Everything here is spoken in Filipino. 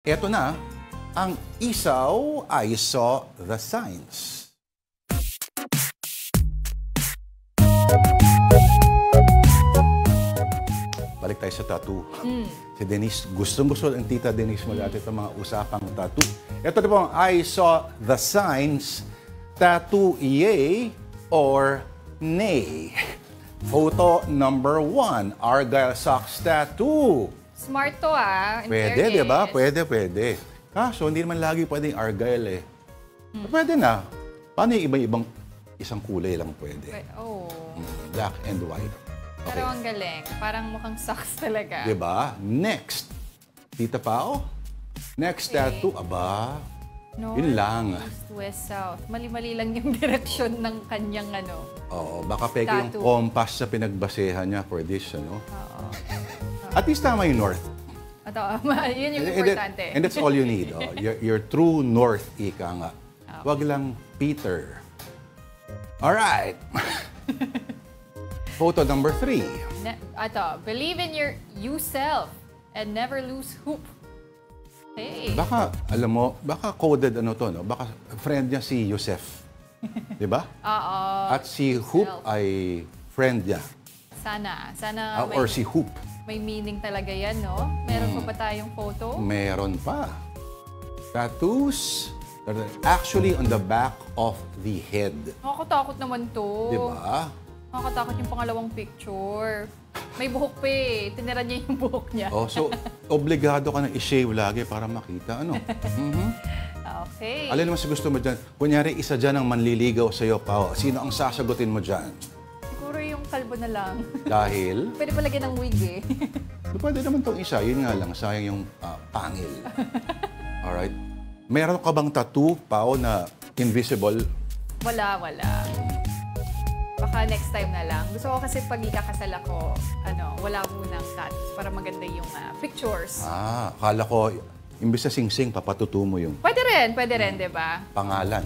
Eto na, ang isaw I saw the signs. Balik tayo sa tattoo. Si Denise, gustong-gusto ng tita Denise mo dati itong mga usapang tattoo. Ito na po ang I saw the signs, tattoo yay or nay. Photo number 1, Argyle Socks tattoo. Smart to Pwede, di ba? Pwede. Kaso, hindi naman lagi pwedeng Argyle eh. Pwede na. Paano yung ibang isang kulay lang pwede? Black and white. Okay. Pero ang galing. Parang mukhang socks talaga. Di ba? Next. Tita Pao? Next tattoo. Aba, yun lang. East, west, south. Mali-mali lang yung direksyon ng kanyang Oo, baka peke yung compass sa pinagbasehan niya for this, Oo. At least tama yung north. Yun yung importante. And that's all you need. Your true north, ika nga. Wag lang Peter. Alright. Photo number 3. Believe in yourself and never lose hope. Hey. Baka, alam mo, baka coded no? Baka friend niya si Yosef. Di ba? Oo. At si Hoop ay friend niya. Sana Or si Hoop. May meaning talaga yan, no? Meron pa ba tayong photo? Meron pa. Tattoos that are actually on the back of the head. Nakakatakot naman to. Di ba? Nakakatakot yung pangalawang picture. May buhok pa eh. Tinira niya yung buhok niya. So, obligado ka na i-shave lagi para makita. Okay. Alin naman sa gusto mo dyan? Kunyari, isa dyan ang manliligaw sa'yo, Pao. Sino ang sasagutin mo dyan? Siguro yung kalbo na lang. Dahil? Pwede pa lagyan ng wig eh. Pwede naman tong isa. Yun nga lang, sayang yung pangil. Alright? Meron ka bang tattoo, Pao, na invisible? Wala. Baka next time na lang. Gusto ko kasi pag ikakasal ako, wala munang tattoos para maganda yung pictures. Akala ko, imbis na sing-sing, papatuto mo yung Pwede rin, di ba? pangalan.